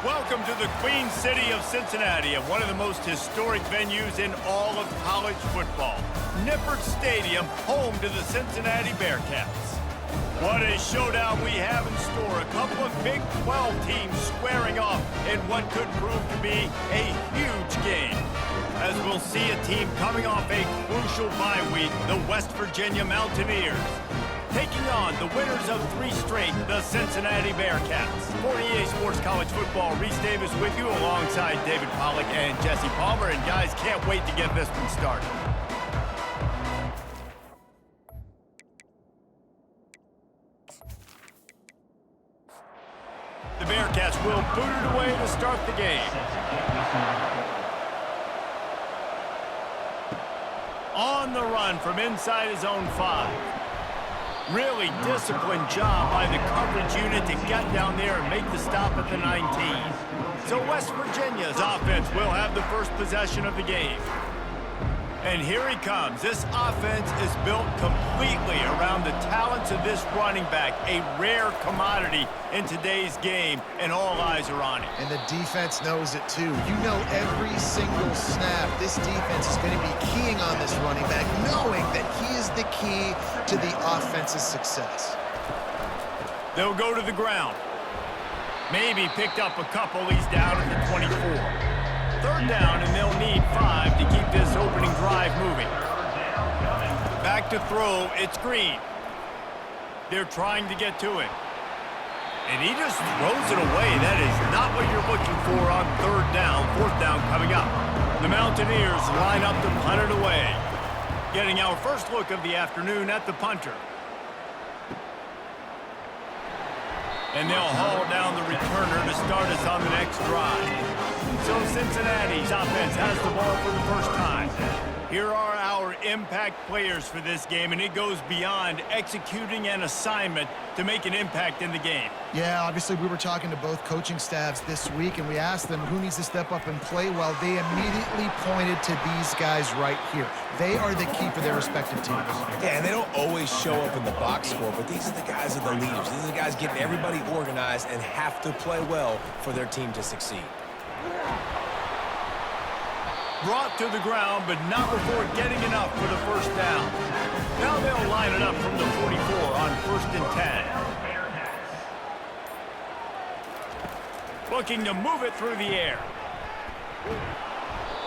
Welcome to the Queen City of Cincinnati and one of the most historic venues in all of college football. Nippert Stadium, home to the Cincinnati Bearcats. What a showdown we have in store. A couple of Big 12 teams squaring off in what could prove to be a huge game. As we'll see a team coming off a crucial bye week, the West Virginia Mountaineers, taking on the winners of 3 straight, the Cincinnati Bearcats. For EA Sports College Football, Reese Davis with you alongside David Pollack and Jesse Palmer. And guys, can't wait to get this one started. The Bearcats will boot it away to start the game. On the run from inside his own 5. Really disciplined job by the coverage unit to get down there and make the stop at the 19. So West Virginia's offense will have the first possession of the game. And here he comes. This offense is built completely around the talents of this running back, a rare commodity in today's game, and all eyes are on it. And the defense knows it too. You know every single snap, this defense is going to be keying on this running back, knowing that he is the key to the offense's success. They'll go to the ground. Maybe picked up a couple. He's down at the 24. 3rd down, and they'll need 5 to keep this opening drive moving. Back to throw, it's Green. They're trying to get to it. And he just throws it away. That is not what you're looking for on 3rd down. 4th down coming up. The Mountaineers line up to punt it away. Getting our first look of the afternoon at the punter. And they'll haul down the returner to start us on the next drive. So Cincinnati's offense has the ball for the first time. Here are our impact players for this game, and it goes beyond executing an assignment to make an impact in the game. Yeah, obviously we were talking to both coaching staffs this week, and we asked them who needs to step up and play well. They immediately pointed to these guys right here. They are the key for their respective teams. Yeah, and they don't always show up in the box score, but these are the guys that are the leaders. These are the guys getting everybody organized and have to play well for their team to succeed. Brought to the ground, but not before getting enough for the first down. Now they'll line it up from the 44 on 1st and 10. Looking to move it through the air.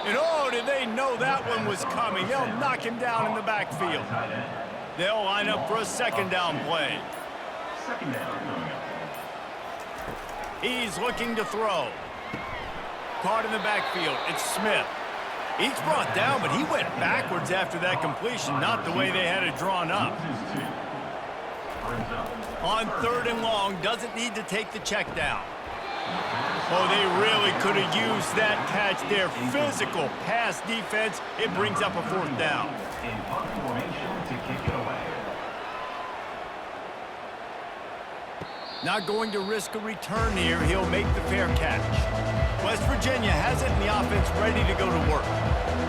And oh, did they know that one was coming? They'll knock him down in the backfield. They'll line up for a 2nd down play. He's looking to throw. Caught in the backfield. It's Smith. He's brought down, but he went backwards after that completion, not the way they had it drawn up. On 3rd and long, doesn't need to take the check down. Oh, they really could have used that catch there. Physical pass defense. It brings up a 4th down. Not going to risk a return here. He'll make the fair catch. West Virginia has it in the offense ready to go to work.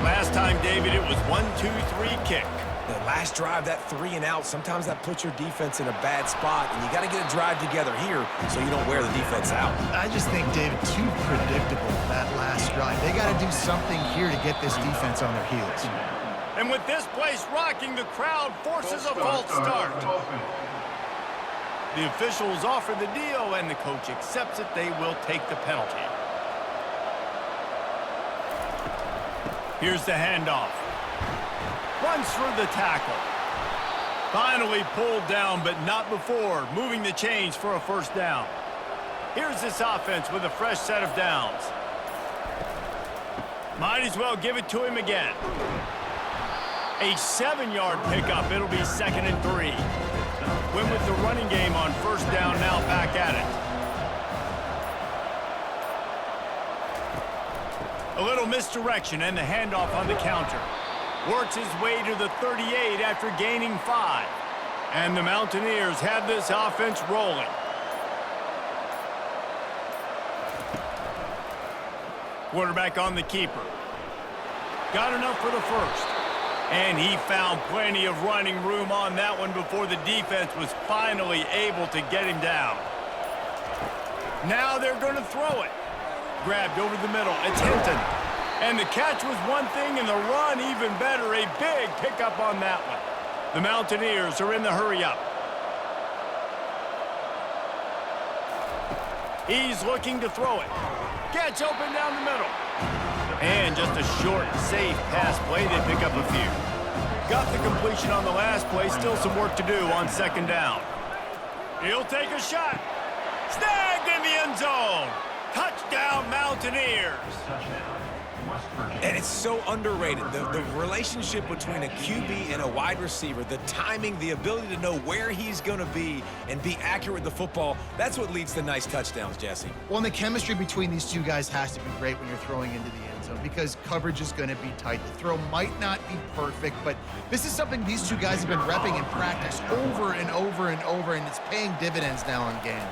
Last time, David, it was 1-2-3 kick. The last drive, that 3 and out, sometimes that puts your defense in a bad spot, and you got to get a drive together here so you don't wear the defense out. I just think, David, too predictable, that last drive. They got to do something here to get this defense on their heels. And with this place rocking, the crowd forces a false start. The officials offer the deal, and the coach accepts it. They will take the penalty. Here's the handoff. Runs through the tackle. Finally pulled down, but not before moving the chains for a 1st down. Here's this offense with a fresh set of downs. Might as well give it to him again. A 7-yard pickup. It'll be 2nd and 3. Win with the running game on 1st down, now back at it. A little misdirection and the handoff on the counter. Works his way to the 38 after gaining 5. And the Mountaineers have this offense rolling. Quarterback on the keeper. Got enough for the 1st. And he found plenty of running room on that one before the defense was finally able to get him down. Now they're going to throw it. Grabbed over the middle. It's Hinton. And the catch was one thing, and the run even better. A big pickup on that one. The Mountaineers are in the hurry-up. He's looking to throw it. Gets open down the middle. And just a short, safe pass play. They pick up a few. Got the completion on the last play. Still some work to do on second down. He'll take a shot. Snagged in the end zone. Touchdown, Mountaineers. And it's so underrated. The relationship between a QB and a wide receiver, the timing, the ability to know where he's going to be and be accurate with the football, that's what leads to nice touchdowns, Jesse. Well, and the chemistry between these two guys has to be great when you're throwing into the end zone because coverage is going to be tight. The throw might not be perfect, but this is something these two guys have been repping in practice over and over and over, and it's paying dividends now in game.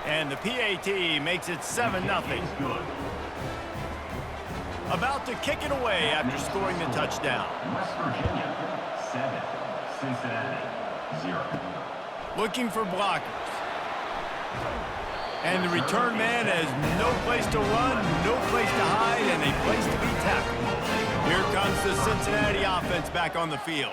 And the PAT makes it 7-0. About to kick it away after scoring the touchdown. West Virginia, 7. Cincinnati, 0. Looking for blockers. And the return man has no place to run, no place to hide, and a place to be tackled. Here comes the Cincinnati offense back on the field.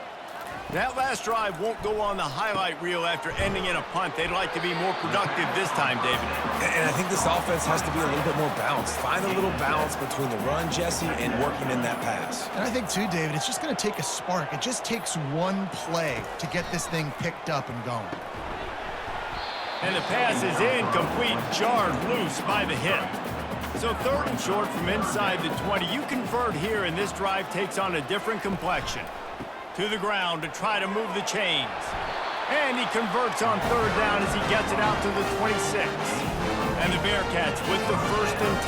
That last drive won't go on the highlight reel after ending in a punt. They'd like to be more productive this time, David. And I think this offense has to be a little bit more balanced. Find a little balance between the run, Jesse, and working in that pass. And I think, too, David, it's just going to take a spark. It just takes one play to get this thing picked up and going. And the pass is incomplete, jarred loose by the hit. So 3rd and short from inside the 20. You convert here, and this drive takes on a different complexion. To the ground to try to move the chains. And he converts on 3rd down as he gets it out to the 26. And the Bearcats with the 1st and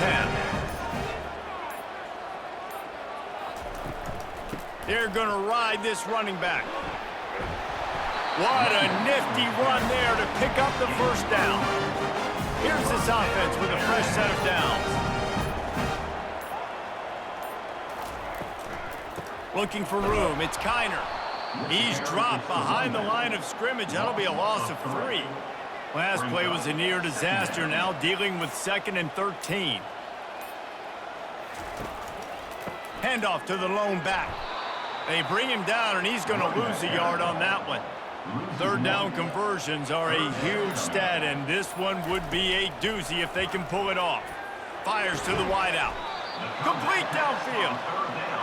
10. They're going to ride this running back. What a nifty run there to pick up the 1st down. Here's this offense with a fresh set of downs. Looking for room. It's Kiner. He's dropped behind the line of scrimmage. That'll be a loss of 3. Last play was a near disaster. Now dealing with 2nd and 13. Handoff to the lone back. They bring him down, and he's going to lose a yard on that one. 3rd down conversions are a huge stat, and this one would be a doozy if they can pull it off. Fires to the wideout. Complete downfield.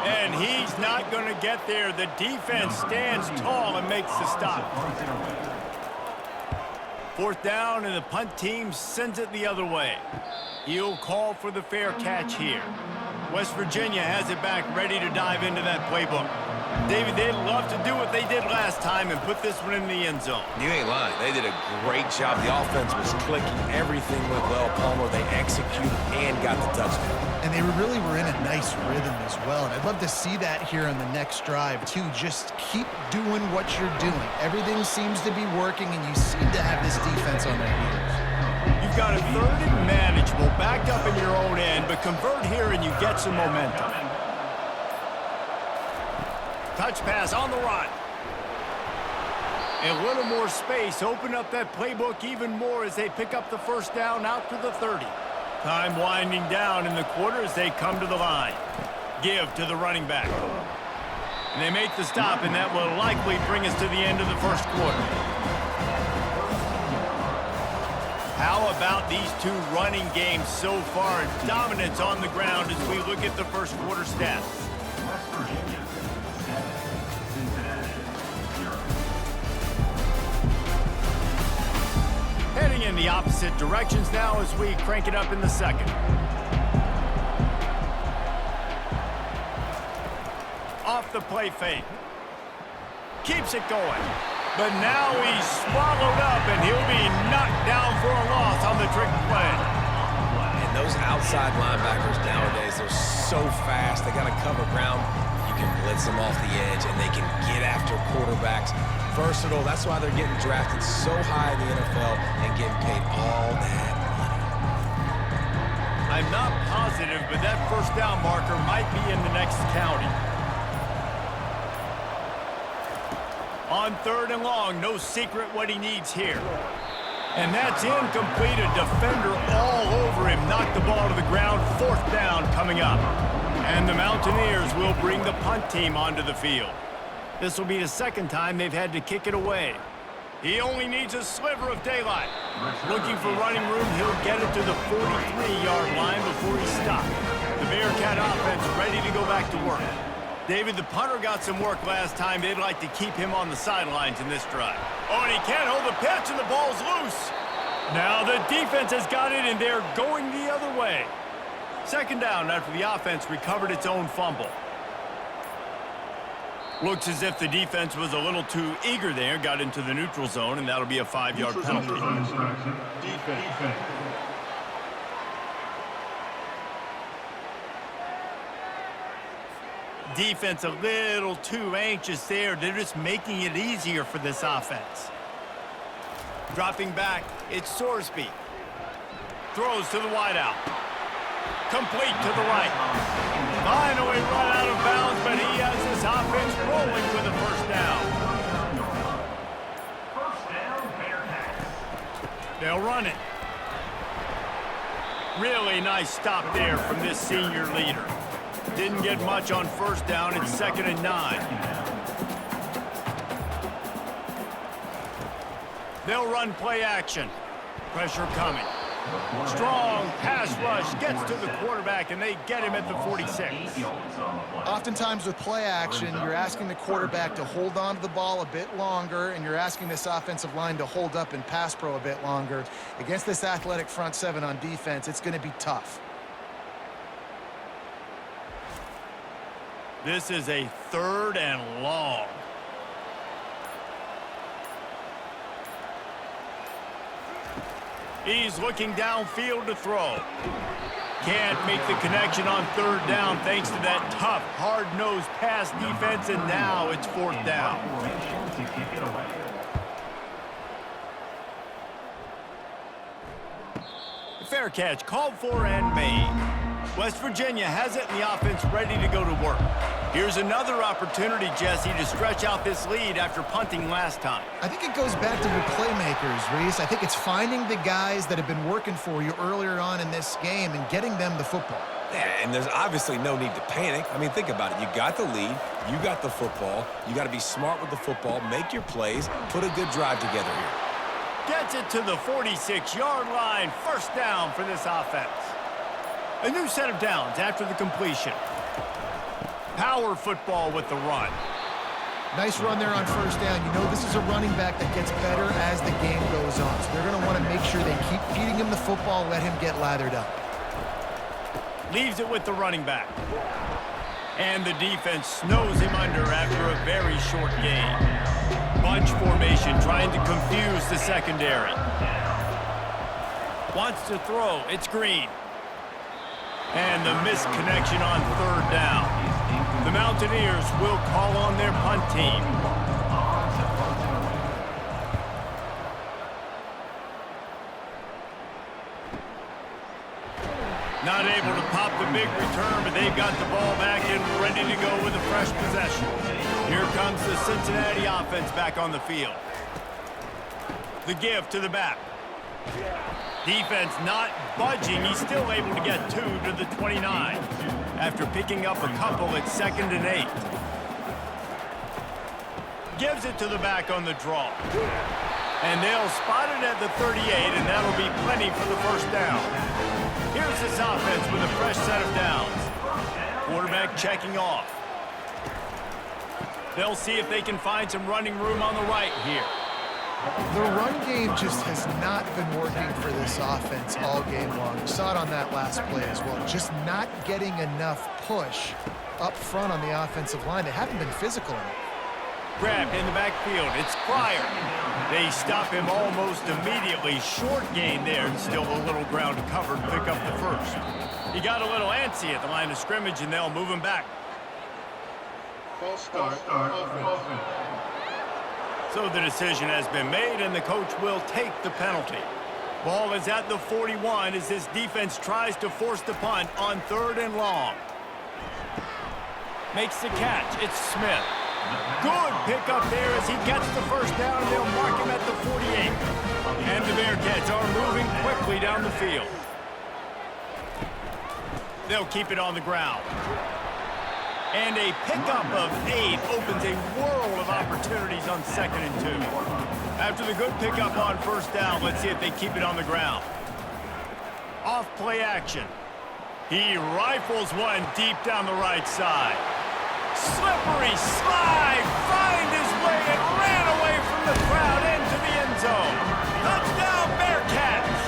And he's not going to get there. The defense stands tall and makes the stop. 4th down, and the punt team sends it the other way. He'll call for the fair catch here. West Virginia has it back, ready to dive into that playbook. David, they'd love to do what they did last time and put this one in the end zone. You ain't lying. They did a great job. The offense was clicking. Everything went well. Palmer, they executed and got the touchdown. And they really were in a nice rhythm as well. And I'd love to see that here on the next drive, too. Just keep doing what you're doing. Everything seems to be working, and you seem to have this defense on their heels. You've got a 3rd and manageable, backed up in your own end, but convert here and you get some momentum. Touch pass on the run. A little more space. Open up that playbook even more as they pick up the 1st down out to the 30. Time winding down in the quarter as they come to the line. Give to the running back. And they make the stop, and that will likely bring us to the end of the 1st quarter. How about these two running games so far? Dominance on the ground as we look at the 1st quarter stats. West Virginia, 7. Cincinnati, 0. Heading in the opposite directions now as we crank it up in the 2nd. Off the play fake. Keeps it going. But now he's swallowed up, and he'll be knocked down for a loss on the trick play. And those outside linebackers nowadays, they're so fast. They got to cover ground. You can blitz them off the edge, and they can get after quarterbacks. Versatile. That's why they're getting drafted so high in the NFL and getting paid all that money. I'm not positive, but that 1st down marker might be in the next county. On 3rd and long, no secret what he needs here. And that's incomplete. A defender all over him. Knocked the ball to the ground. 4th down coming up. And the Mountaineers will bring the punt team onto the field. This will be the 2nd time they've had to kick it away. He only needs a sliver of daylight. Looking for running room, he'll get it to the 43-yard line before he stopped. The Bearcat offense ready to go back to work. David, the punter got some work last time. They'd like to keep him on the sidelines in this drive. Oh, and he can't hold the pitch, and the ball's loose. Now the defense has got it, and they're going the other way. 2nd down after the offense recovered its own fumble. Looks as if the defense was a little too eager there, got into the neutral zone, and that'll be a 5-yard penalty. Defense. Defense a little too anxious there. They're just making it easier for this offense. Dropping back, it's Sorsby. Throws to the wideout. Complete to the right. Finally run out of bounds, but he has this offense rolling with a 1st down. First down, Bearcats. They'll run it. Really nice stop there from this senior leader. Didn't get much on 1st down. It's 2nd and 9. They'll run play action. Pressure coming. Strong pass rush gets to the quarterback, and they get him at the 46. Oftentimes with play action, you're asking the quarterback to hold on to the ball a bit longer, and you're asking this offensive line to hold up in pass pro a bit longer. Against this athletic front 7 on defense, it's going to be tough. This is a 3rd and long. He's looking downfield to throw. Can't make the connection on 3rd down thanks to that tough, hard-nosed pass defense, and now it's 4th down. The fair catch called for and made. West Virginia has it, and the offense ready to go to work. Here's another opportunity, Jesse, to stretch out this lead after punting last time. I think it goes back to your playmakers, Reese. I think it's finding the guys that have been working for you earlier on in this game and getting them the football. Yeah, and there's obviously no need to panic. I mean, think about it. You got the lead. You got the football. You got to be smart with the football, make your plays, put a good drive together here. Gets it to the 46-yard line. 1st down for this offense. A new set of downs after the completion. Power football with the run. Nice run there on 1st down. You know this is a running back that gets better as the game goes on. So they're going to want to make sure they keep feeding him the football, let him get lathered up. Leaves it with the running back. And the defense snows him under after a very short gain. Bunch formation trying to confuse the secondary. Wants to throw. It's Green. And the missed connection on 3rd down. The Mountaineers will call on their punt team. Not able to pop the big return, but they've got the ball back and ready to go with a fresh possession. Here comes the Cincinnati offense back on the field. The give to the back. Defense not budging. He's still able to get 2 to the 29. After picking up a couple, it's 2nd and 8. Gives it to the back on the draw. And they'll spot it at the 38, and that'll be plenty for the 1st down. Here's this offense with a fresh set of downs. Quarterback checking off. They'll see if they can find some running room on the right here. The run game just has not been working for this offense all game long. We saw it on that last play as well. Just not getting enough push up front on the offensive line. They haven't been physical enough. Grabbed in the backfield. It's Pryor. They stop him almost immediately. Short gain there, and still a little ground to cover to pick up the 1st. He got a little antsy at the line of scrimmage, and they'll move him back. False start. So the decision has been made, and the coach will take the penalty. Ball is at the 41 as this defense tries to force the punt on 3rd and long. Makes the catch. It's Smith. Good pickup there as he gets the 1st down, and they'll mark him at the 48. And the Bearcats are moving quickly down the field. They'll keep it on the ground. And a pickup of 8 opens a world of opportunities on 2nd and 2. After the good pickup on first down, let's see if they keep it on the ground. Off play action. He rifles one deep down the right side. Slippery slide, find his way and ran away from the crowd into the end zone. Touchdown Bearcats!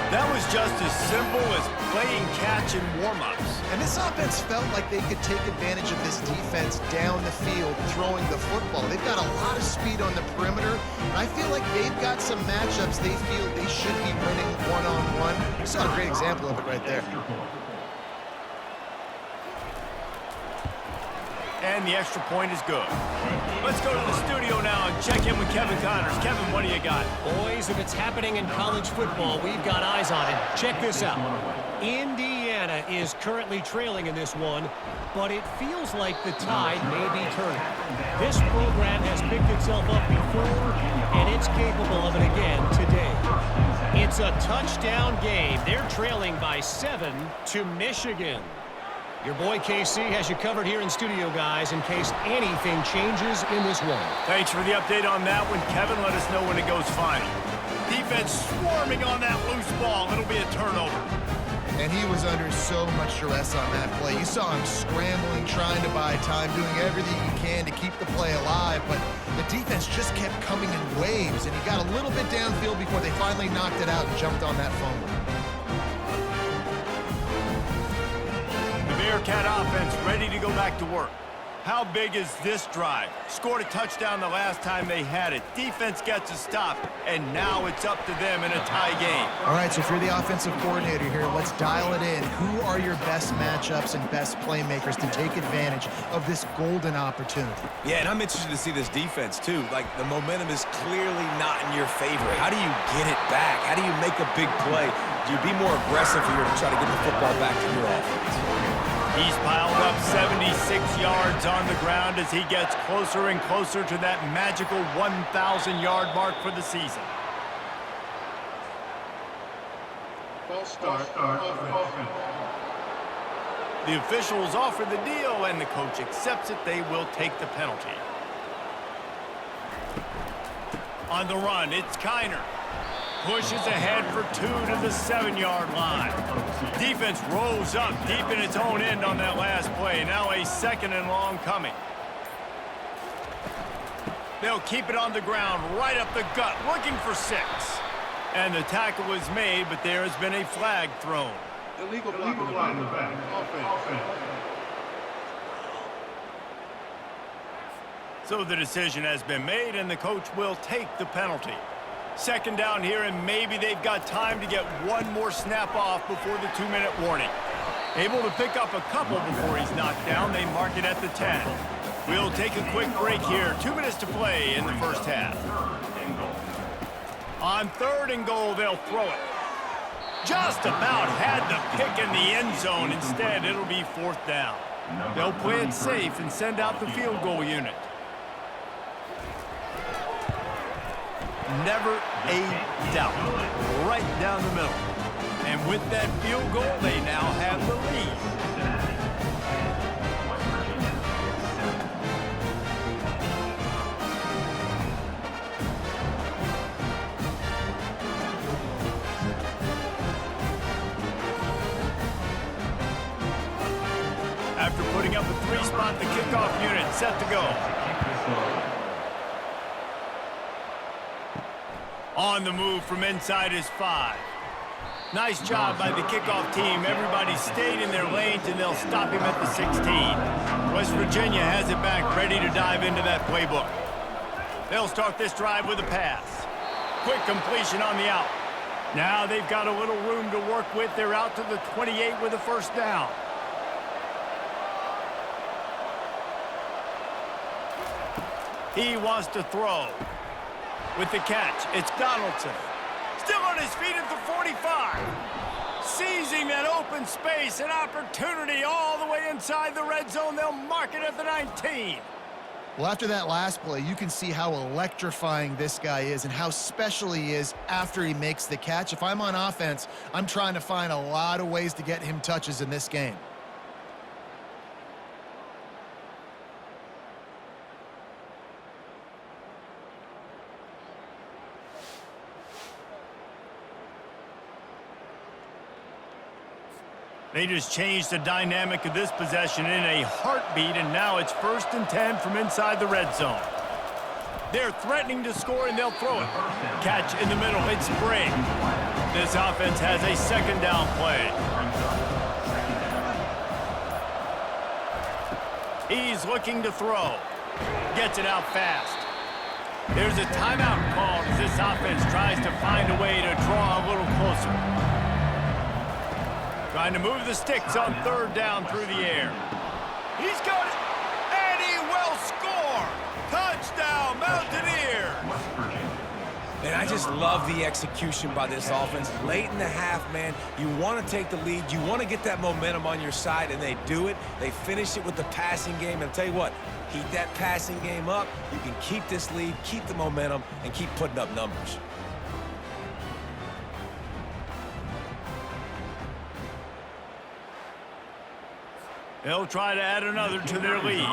That was just as simple as playing catch in warm-ups. And this offense felt like they could take advantage of this defense down the field throwing the football. They've got a lot of speed on the perimeter, and I feel like they've got some matchups they feel they should be winning one-on-one. You saw a great example of it right there. And the extra point is good. Let's go to the studio now and check in with Kevin Connors. Kevin, what do you got? Boys, if it's happening in college football, we've got eyes on it. Check this out. Indiana is currently trailing in this one, but it feels like the tide may be turning. This program has picked itself up before, and it's capable of it again today. It's a touchdown game. They're trailing by 7 to Michigan. Your boy KC has you covered here in studio, guys, in case anything changes in this one. Thanks for the update on that one, Kevin. Let us know when it goes final. Defense swarming on that loose ball. It'll be a turnover. And he was under so much stress on that play. You saw him scrambling, trying to buy time, doing everything he can to keep the play alive, but the defense just kept coming in waves, and he got a little bit downfield before they finally knocked it out and jumped on that fumble. Bearcat offense ready to go back to work. How big is this drive? Scored a touchdown the last time they had it. Defense gets a stop, and now it's up to them in a tie game. All right, so if you're the offensive coordinator here, let's dial it in. Who are your best matchups and best playmakers to take advantage of this golden opportunity? Yeah, and I'm interested to see this defense, too. Like, the momentum is clearly not in your favor. How do you get it back? How do you make a big play? Do you be more aggressive here to try to get the football back to your offense? He's piled up 76 yards on the ground as he gets closer and closer to that magical 1,000-yard mark for the season. False start. Offense. The officials offer the deal, and the coach accepts it. They will take the penalty. On the run, it's Kiner. Pushes ahead for 2 to the 7-yard line. Defense rolls up deep in its own end on that last play. Now a 2nd and long coming. They'll keep it on the ground right up the gut, looking for 6. And the tackle is made, but there has been a flag thrown. Illegal block in the back. Offense. So the decision has been made, and the coach will take the penalty. 2nd down here, and maybe they've got time to get one more snap off before the 2-minute warning. Able to pick up a couple before he's knocked down. They mark it at the 10. We'll take a quick break here. 2 minutes to play in the first half. On 3rd and goal, they'll throw it. Just about had the pick in the end zone. Instead, it'll be 4th down. They'll play it safe and send out the field goal unit. Never a doubt. Right down the middle. And with that field goal, they now have the lead. After putting up a 3-spot, the kickoff unit set to go. On the move from inside is 5. Nice job by the kickoff team. Everybody stayed in their lanes, and they'll stop him at the 16. West Virginia has it back, ready to dive into that playbook. They'll start this drive with a pass. Quick completion on the out. Now they've got a little room to work with. They're out to the 28 with a 1st down. He wants to throw. With the catch, it's Donaldson. Still on his feet at the 45. Seizing that open space, an opportunity all the way inside the red zone. They'll mark it at the 19. Well, after that last play, you can see how electrifying this guy is and how special he is after he makes the catch. If I'm on offense, I'm trying to find a lot of ways to get him touches in this game. They just changed the dynamic of this possession in a heartbeat, and now it's 1st and 10 from inside the red zone. They're threatening to score, and they'll throw it. Catch in the middle. It's Briggs. This offense has a 2nd down play. He's looking to throw. Gets it out fast. There's a timeout called as this offense tries to find a way to draw a little closer. Trying to move the sticks on 3rd down through the air. He's got it, and he will score! Touchdown, Mountaineers! Man, I just love the execution by this offense. Late in the half, man, you want to take the lead. You want to get that momentum on your side, and they do it. They finish it with the passing game. And I'll tell you what, keep that passing game up. You can keep this lead, keep the momentum, and keep putting up numbers. They'll try to add another to their lead.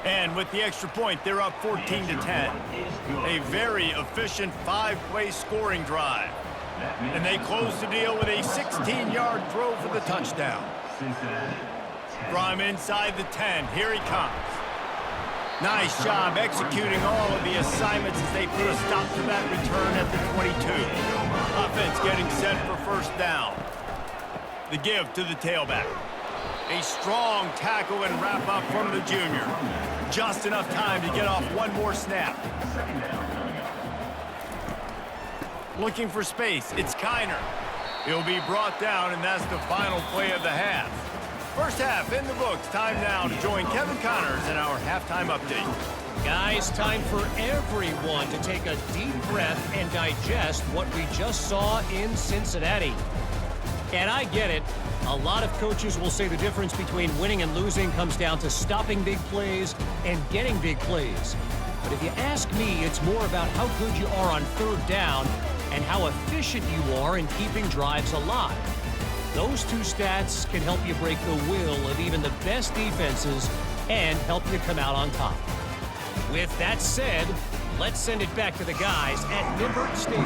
And with the extra point, they're up 14-10. A very efficient 5-play scoring drive. And they close the deal with a 16-yard throw for the touchdown. From inside the 10, here he comes. Nice job executing all of the assignments as they put a stop to that return at the 22. Offense getting set for 1st down. The give to the tailback. A strong tackle and wrap up from the junior. Just enough time to get off one more snap. Looking for space, it's Kiner. He'll be brought down, and that's the final play of the half. 1st half in the books. Time now to join Kevin Connors in our halftime update. Guys, time for everyone to take a deep breath and digest what we just saw in Cincinnati. And I get it. A lot of coaches will say the difference between winning and losing comes down to stopping big plays and getting big plays. But if you ask me, it's more about how good you are on 3rd down and how efficient you are in keeping drives alive. Those two stats can help you break the will of even the best defenses and help you come out on top. With that said, let's send it back to the guys at Nippert Stadium.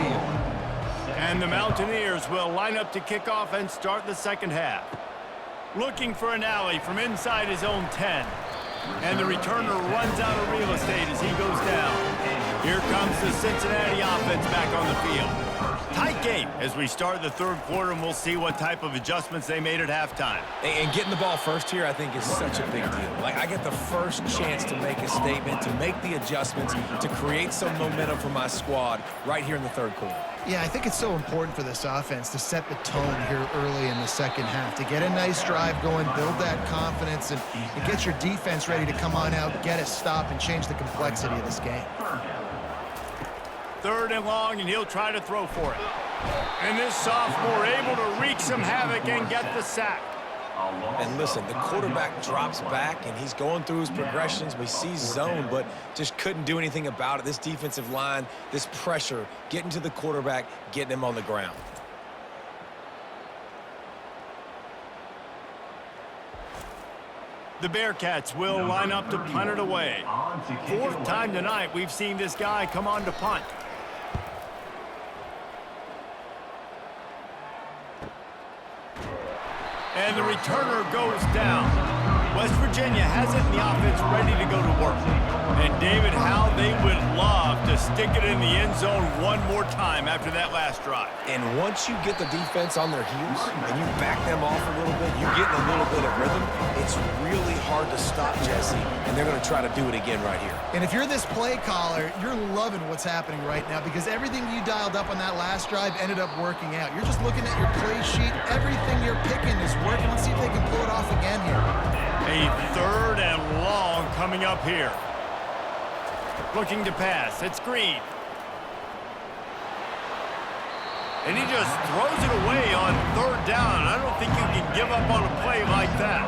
And the Mountaineers will line up to kick off and start the 2nd half. Looking for an alley from inside his own 10. And the returner runs out of real estate as he goes down. Here comes the Cincinnati offense back on the field. Tight game as we start the 3rd quarter, and we'll see what type of adjustments they made at halftime. And getting the ball first here, I think, is such a big deal. Like, I get the first chance to make a statement, to make the adjustments, to create some momentum for my squad right here in the 3rd quarter. Yeah, I think it's so important for this offense to set the tone here early in the 2nd half, to get a nice drive going, build that confidence, and get your defense ready to come on out, get a stop, and change the complexity of this game. 3rd and long, and he'll try to throw for it. And this sophomore able to wreak some havoc and get the sack. And listen, the quarterback drops back, and he's going through his progressions. We see zone, but just couldn't do anything about it. This defensive line, this pressure, getting to the quarterback, getting him on the ground. The Bearcats will line up to punt it away. 4th time tonight we've seen this guy come on to punt. And the returner goes down. West Virginia has it in the offense ready to go to work. And David, how they would love to stick it in the end zone one more time after that last drive. And once you get the defense on their heels and you back them off a little bit, you get in a little bit of rhythm, it's really hard to stop Jesse, and they're going to try to do it again right here. And if you're this play caller, you're loving what's happening right now because everything you dialed up on that last drive ended up working out. You're just looking at your play sheet. Everything you're picking is working. Let's see if they can pull it off again here. A 3rd and long coming up here. Looking to pass. It's Green. And he just throws it away on 3rd down. I don't think you can give up on a play like that.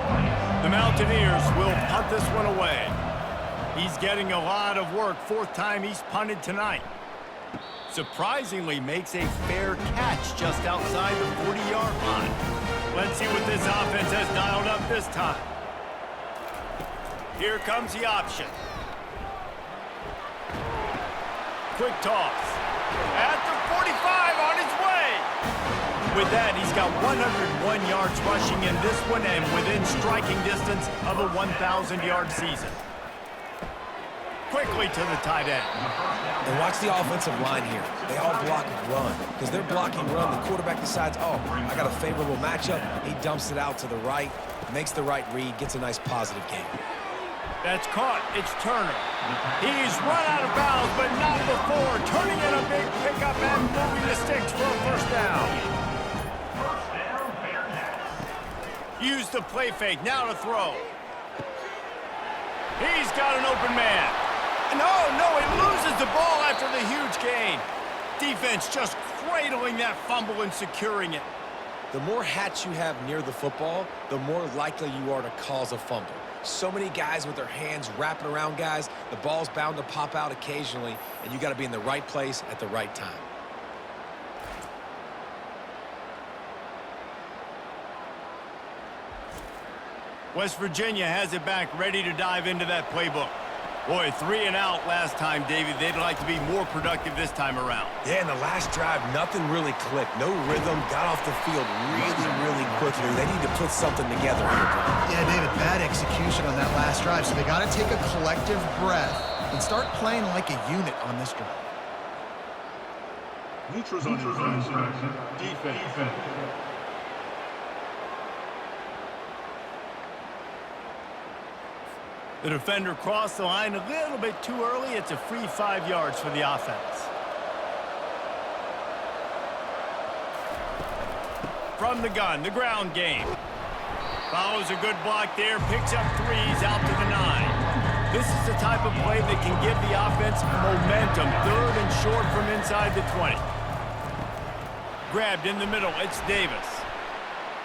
The Mountaineers will punt this one away. He's getting a lot of work. Fourth time he's punted tonight. Surprisingly makes a fair catch just outside the 40-yard line. Let's see what this offense has dialed up this time. Here comes the option. Quick toss. At the 45, on his way. With that, he's got 101 yards rushing in this one and within striking distance of a 1,000-yard season. Quickly to the tight end. And watch the offensive line here. They all block run. Because they're blocking run, the quarterback decides, oh, I got a favorable matchup. He dumps it out to the right, makes the right read, gets a nice positive gain. That's caught. It's Turner. He's run out of bounds, but not before. Turning in a big pickup and moving the sticks for a first down. Use the play fake. Now to throw. He's got an open man. No, he loses the ball after the huge gain. Defense just cradling that fumble and securing it. The more hats you have near the football, the more likely you are to cause a fumble. So many guys with their hands wrapping around guys, the ball's bound to pop out occasionally, and you got to be in the right place at the right time. West Virginia has it back, ready to dive into that playbook. Boy, 3 and out last time, David. They'd like to be more productive this time around. Yeah, in the last drive, nothing really clicked. No rhythm, got off the field really quickly. They need to put something together here, Brian. Yeah, David, bad execution on that last drive, so they got to take a collective breath and start playing like a unit on this drive. Neutrals on your side. Defense. The defender crossed the line a little bit too early. It's a free 5 yards for the offense. From the gun, the ground game. Follows a good block there, picks up 3s out to the 9. This is the type of play that can give the offense momentum. 3rd and short from inside the 20. Grabbed in the middle, it's Davis.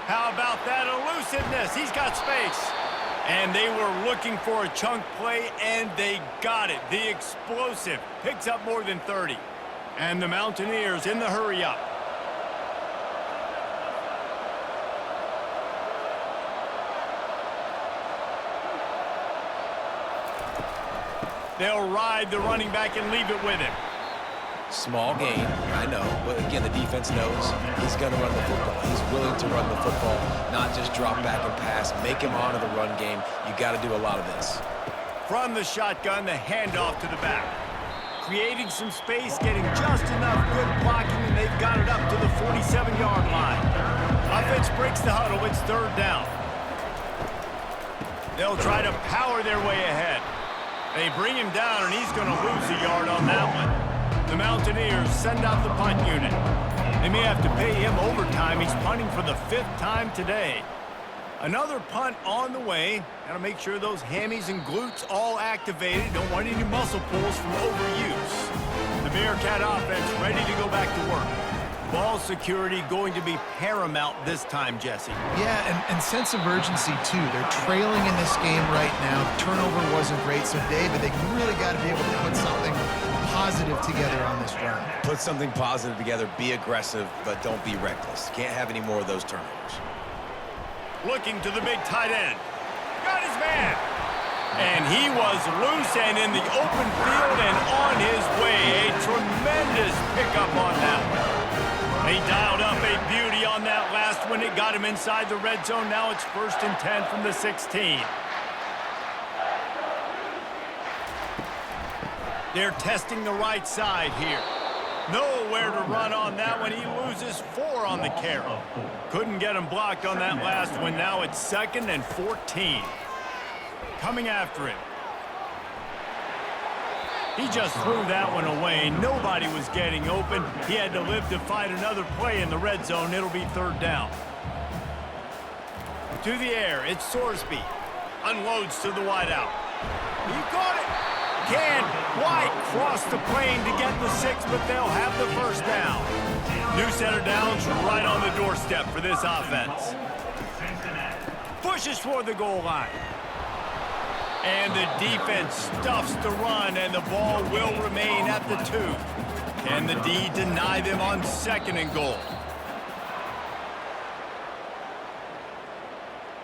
How about that elusiveness? He's got space. And they were looking for a chunk play, and they got it. The explosive picks up more than 30. And the Mountaineers in the hurry-up. They'll ride the running back and leave it with him. Small gain, I know, but again, the defense knows he's going to run the football. He's willing to run the football, not just drop back and pass, make him honor the run game. You got to do a lot of this. From the shotgun, the handoff to the back. Creating some space, getting just enough good blocking, and they've got it up to the 47-yard line. Offense breaks the huddle, it's 3rd down. They'll try to power their way ahead. They bring him down, and he's going to lose a yard on that one. The Mountaineers send out the punt unit. They may have to pay him overtime. He's punting for the 5th time today. Another punt on the way. Got to make sure those hammies and glutes all activated. Don't want any muscle pulls from overuse. The Bearcat offense ready to go back to work. Ball security going to be paramount this time, Jesse. Yeah, and sense of urgency, too. They're trailing in this game right now. Turnover wasn't great, so David, they really got to be able to put something positive together on this drive. Put something positive together, be aggressive, but don't be reckless. Can't have any more of those turnovers. Looking to the big tight end. Got his man. And he was loose and in the open field and on his way. A tremendous pickup on that one. He dialed up a beauty on that last one. It got him inside the red zone. Now it's 1st and 10 from the 16. They're testing the right side here. Nowhere to run on that one. He loses 4 on the carry. Couldn't get him blocked on that last one. Now it's 2nd and 14. Coming after him. He just threw that one away. Nobody was getting open. He had to live to fight another play in the red zone. It'll be 3rd down. To the air, it's Sorsby. Unloads to the wideout. He caught it. Can White cross the plane to get the 6, but they'll have the 1st down. New set of downs right on the doorstep for this offense. pushes for the goal line. And the defense stuffs the run, and the ball will remain at the 2. Can the D deny them on 2nd and goal?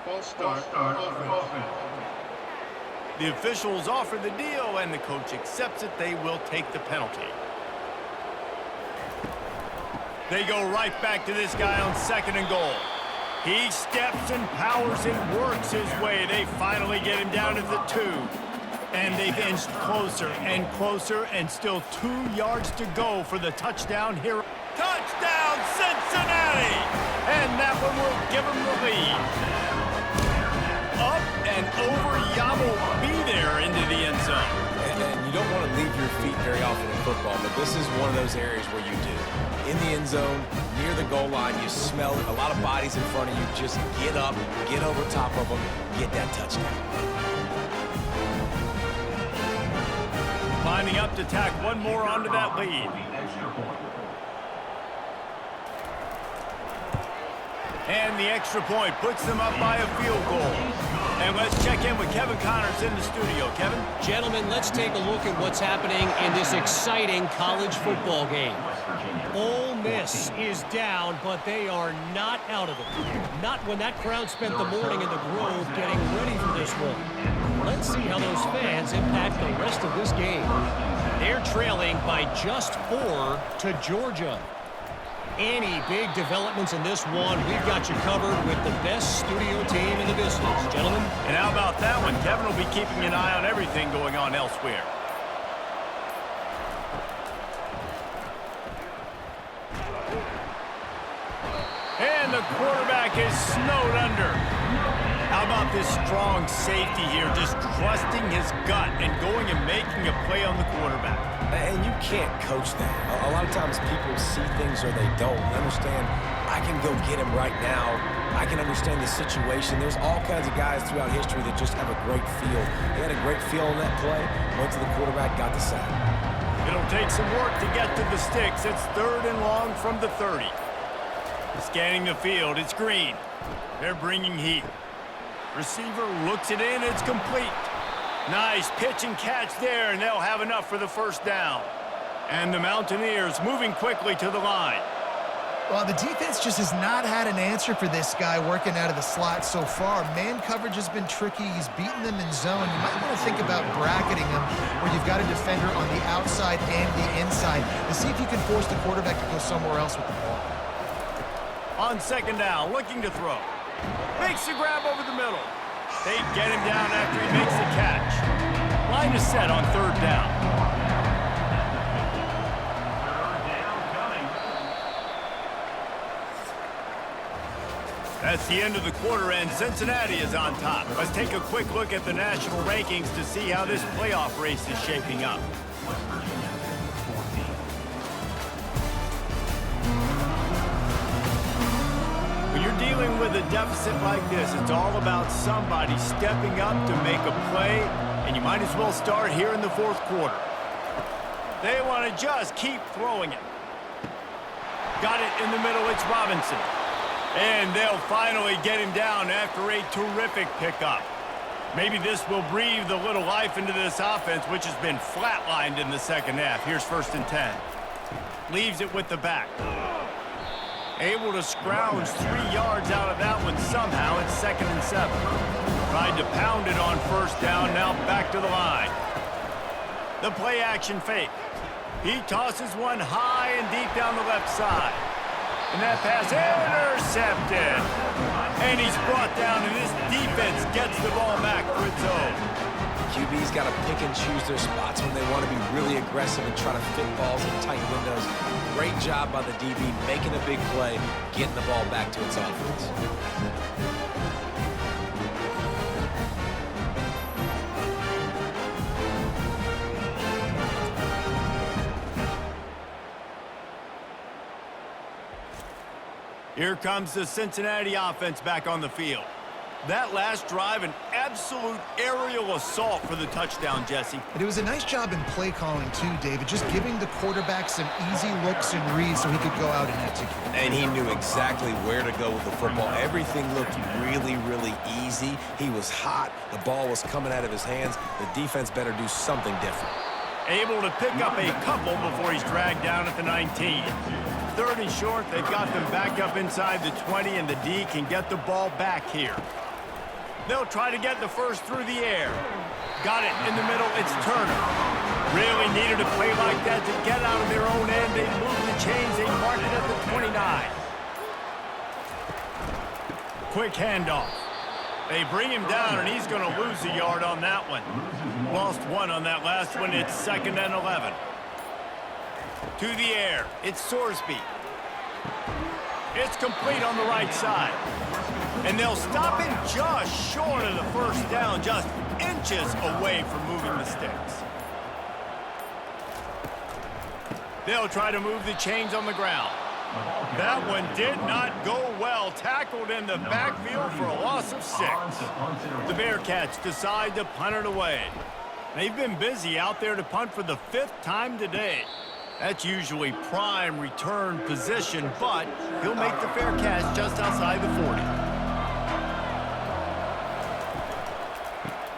False start offense. The officials offer the deal, and the coach accepts it. They will take the penalty. They go right back to this guy on 2nd and goal. He steps and powers and works his way. They finally get him down at the 2. And they've inched closer and closer, and still 2 yards to go for the touchdown here. Touchdown, Cincinnati! And that one will give them the lead. Up and over, Yamo be there into the end zone. And you don't want to leave your feet very often in football, but this is one of those areas where you do. In the end zone, near the goal line, you smell it. A lot of bodies in front of you. Just get up, get over top of them, get that touchdown. Lining up to tack one more onto that lead. And the extra point puts them up by a field goal. And let's check in with Kevin Connors in the studio. Kevin? Gentlemen, let's take a look at what's happening in this exciting college football game. Ole Miss is down, but they are not out of it. Not when that crowd spent the morning in the Grove getting ready for this one. Let's see how those fans impact the rest of this game. They're trailing by just 4 to Georgia. Any big developments in this one, we've got you covered with the best studio team in the business. Gentlemen? And how about that one? Kevin will be keeping an eye on everything going on elsewhere. And the quarterback is snowed under. How about this strong safety here, just trusting his gut and going and making a play on the quarterback. And you can't coach that. A lot of times people see things or they don't. Understand, I can go get him right now. I can understand the situation. There's all kinds of guys throughout history that just have a great feel. They had a great feel on that play, went to the quarterback, got the sack. It'll take some work to get to the sticks. It's 3rd and long from the 30. Scanning the field, it's green. They're bringing heat. Receiver looks it in, it's complete. Nice pitch and catch there, and they'll have enough for the 1st down. And the Mountaineers moving quickly to the line. Well, the defense just has not had an answer for this guy working out of the slot so far. Man coverage has been tricky. He's beaten them in zone. You might want to think about bracketing him where you've got a defender on the outside and the inside to see if you can force the quarterback to go somewhere else with the ball. On 2nd down, looking to throw. Makes the grab over the middle. They get him down after he makes the catch. Line is set on 3rd down. That's the end of the quarter, and Cincinnati is on top. Let's take a quick look at the national rankings to see how this playoff race is shaping up. When you're dealing with a deficit like this, it's all about somebody stepping up to make a play, and you might as well start here in the 4th quarter. They want to just keep throwing it. Got it in the middle, it's Robinson. And they'll finally get him down after a terrific pickup. Maybe this will breathe a little life into this offense, which has been flatlined in the 2nd half. Here's 1st and 10. Leaves it with the back. Able to scrounge 3 yards out of that one somehow. It's 2nd and 7. Tried to pound it on 1st down, now back to the line. The play action fake. He tosses one high and deep down the left side. And that pass intercepted. And he's brought down, and this defense gets the ball back for its own. QB's got to pick and choose their spots when they want to be really aggressive and try to fit balls in tight windows. Great job by the DB making a big play, getting the ball back to its offense. Here comes the Cincinnati offense back on the field. That last drive, an absolute aerial assault for the touchdown, Jesse. And it was a nice job in play calling too, David, just giving the quarterback some easy looks and reads so he could go out and execute. And he knew exactly where to go with the football. Everything looked really, really easy. He was hot. The ball was coming out of his hands. The defense better do something different. Able to pick up a couple before he's dragged down at the 19. Third and short, they've got them back up inside the 20, and the D can get the ball back here. They'll try to get the first through the air. Got it in the middle, it's Turner. Really needed a play like that to get out of their own end. They move the chains, they mark it at the 29. Quick handoff. They bring him down, and he's going to lose a yard on that one. Lost one on that last one. It's 2nd and 11. To the air, it's Sorsby. It's complete on the right side. And they'll stop him just short of the first down, just inches away from moving the sticks. They'll try to move the chains on the ground. That one did not go well. Tackled in the backfield for a loss of 6. The Bearcats decide to punt it away. They've been busy out there to punt for the 5th time today. That's usually prime return position, but he'll make the fair catch just outside the 40.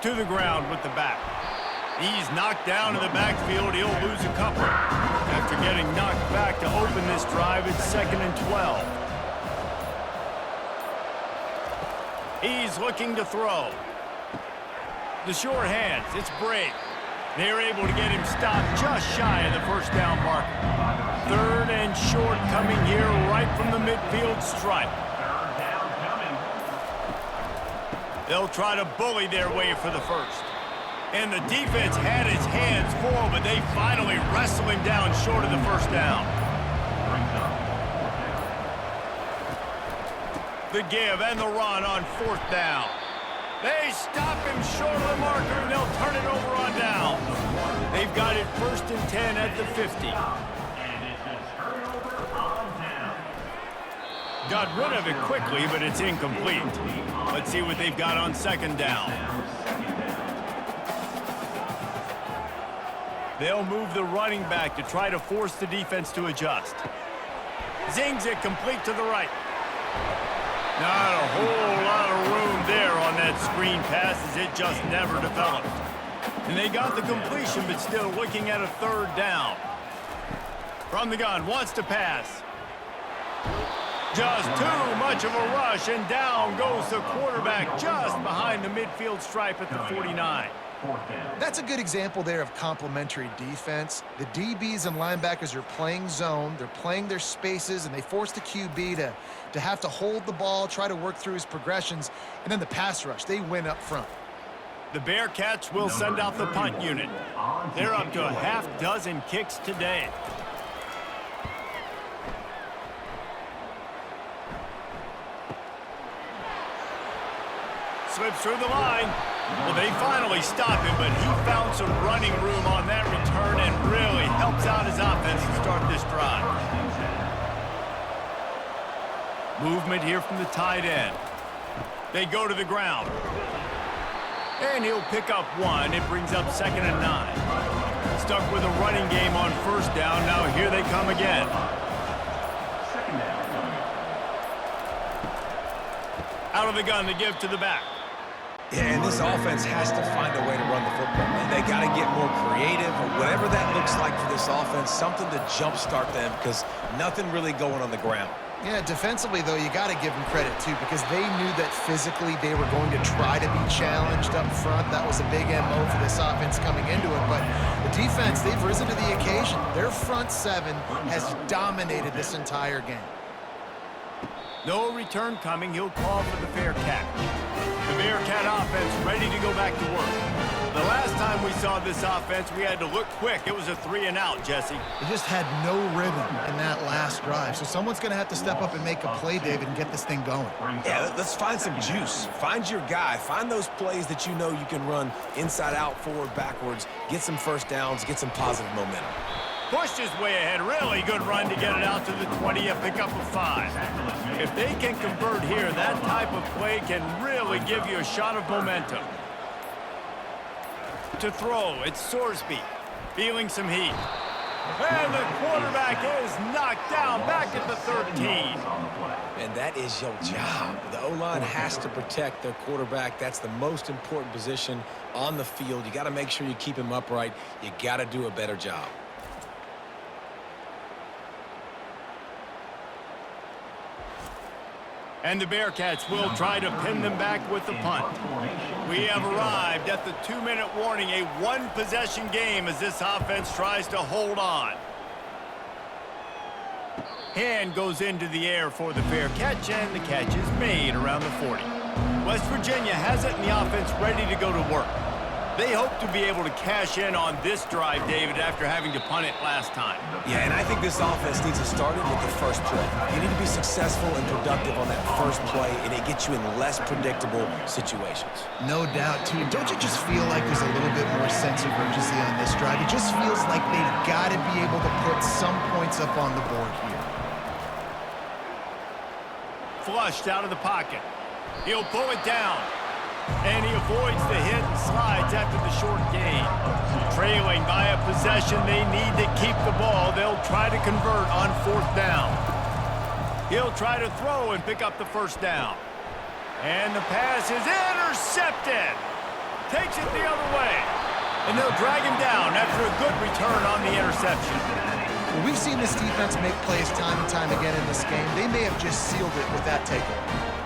To the ground with the back. He's knocked down in the backfield. He'll lose a couple. After getting knocked back to open this drive, it's 2nd and 12. He's looking to throw. The short hands, it's Brake. They're able to get him stopped just shy of the first down marker. 3rd and short coming here right from the midfield stripe. They'll try to bully their way for the first. And the defense had its hands full, but they finally wrestle him down short of the first down. The give and the run on 4th down. They stop him short of the marker, and they'll turn it over on down. They've got it 1st and 10 at the 50. Got rid of it quickly, but it's incomplete. Let's see what they've got on 2nd down. They'll move the running back to try to force the defense to adjust. Zings it complete to the right. Not a whole lot of room there on that screen pass, as it just never developed. And they got the completion, but still looking at a 3rd down. From the gun, wants to pass. Just too much of a rush, and down goes the quarterback just behind the midfield stripe at the 49. That's a good example there of complementary defense. The DBs and linebackers are playing zone, they're playing their spaces, and they force the QB to have to hold the ball, try to work through his progressions, and then the pass rush, they win up front. The Bearcats will send out the punt unit. They're up to a half-dozen kicks today. Slips through the line. Well, they finally stop him, but he found some running room on that return and really helps out his offense to start this drive. Movement here from the tight end. They go to the ground. And he'll pick up 1. It brings up 2nd and 9. Stuck with a running game on 1st down. Now here they come again. Out of the gun to give to the back. Yeah, and this offense has to find a way to run the football. And they got to get more creative, or whatever that looks like for this offense, something to jumpstart them, because nothing really going on the ground. Yeah, defensively, though, you got to give them credit, too, because they knew that physically they were going to try to be challenged up front. That was a big MO for this offense coming into it. But the defense, they've risen to the occasion. Their front 7 has dominated this entire game. No return coming. He'll call for the fair catch. The Bearcat offense ready to go back to work. The last time we saw this offense, we had to look quick. It was a 3-and-out, Jesse. They just had no rhythm in that last drive. So someone's going to have to step up and make a play, David, and get this thing going. Yeah, let's find some juice. Find your guy. Find those plays that you know you can run inside out, forward, backwards, get some first downs, get some positive momentum. Pushed his way ahead. Really good run to get it out to the 20 and pick up a 5. If they can convert here, that type of play can really give you a shot of momentum. To throw, it's Sorsby. Feeling some heat. And the quarterback is knocked down back at the 13. And that is your job. The O-line has to protect their quarterback. That's the most important position on the field. You got to make sure you keep him upright. You got to do a better job. And the Bearcats will try to pin them back with the punt. We have arrived at the 2-minute warning, a one-possession game as this offense tries to hold on. Hand goes into the air for the fair catch, and the catch is made around the 40. West Virginia has it in the offense ready to go to work. They hope to be able to cash in on this drive, David, after having to punt it last time. Yeah, and I think this offense needs to start it with the first play. You need to be successful and productive on that first play, and it gets you in less predictable situations. No doubt, too. Don't you just feel like there's a little bit more sense of urgency on this drive? It just feels like they've got to be able to put some points up on the board here. Flushed out of the pocket. He'll pull it down. And he avoids the hit and slides after the short gain. Trailing by a possession, they need to keep the ball. They'll try to convert on 4th down. He'll try to throw and pick up the first down. And the pass is intercepted. Takes it the other way. And they'll drag him down after a good return on the interception. Well, we've seen this defense make plays time and time again in this game. They may have just sealed it with that takeaway.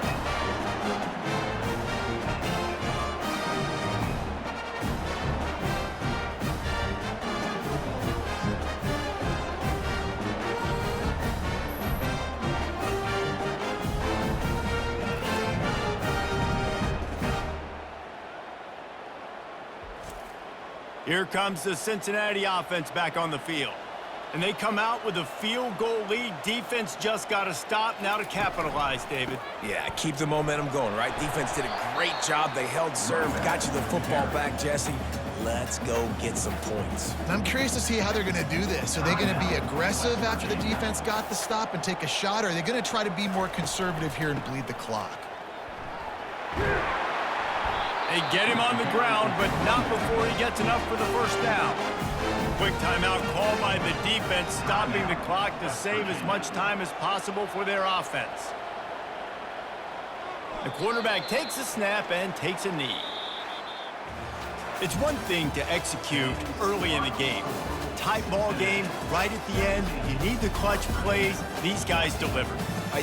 Here comes the Cincinnati offense back on the field. And they come out with a field goal lead. Defense just got to stop now to capitalize, David. Yeah, keep the momentum going, right? Defense did a great job. They held serve, got you the football back, Jesse. Let's go get some points. I'm curious to see how they're going to do this. Are they going to be aggressive after the defense got the stop and take a shot, or are they going to try to be more conservative here and bleed the clock? They get him on the ground, but not before he gets enough for the first down. Quick timeout call by the defense, stopping the clock to save as much time as possible for their offense. The quarterback takes a snap and takes a knee. It's one thing to execute early in the game. Tight ball game, right at the end. You need the clutch plays. These guys deliver.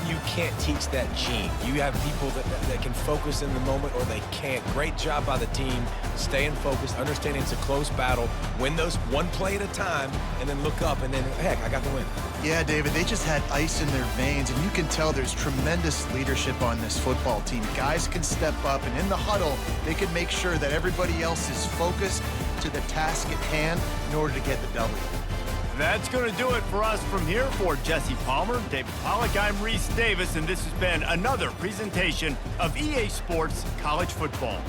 You can't teach that gene. You have people that can focus in the moment or they can't. Great job by the team, staying focused, understanding it's a close battle, win those one play at a time, and then look up, and then, heck, I got the win. Yeah, David, they just had ice in their veins, and you can tell there's tremendous leadership on this football team. Guys can step up, and in the huddle, they can make sure that everybody else is focused to the task at hand in order to get the W. That's going to do it for us from here. For Jesse Palmer, David Pollack, I'm Reese Davis, and this has been another presentation of EA Sports College Football.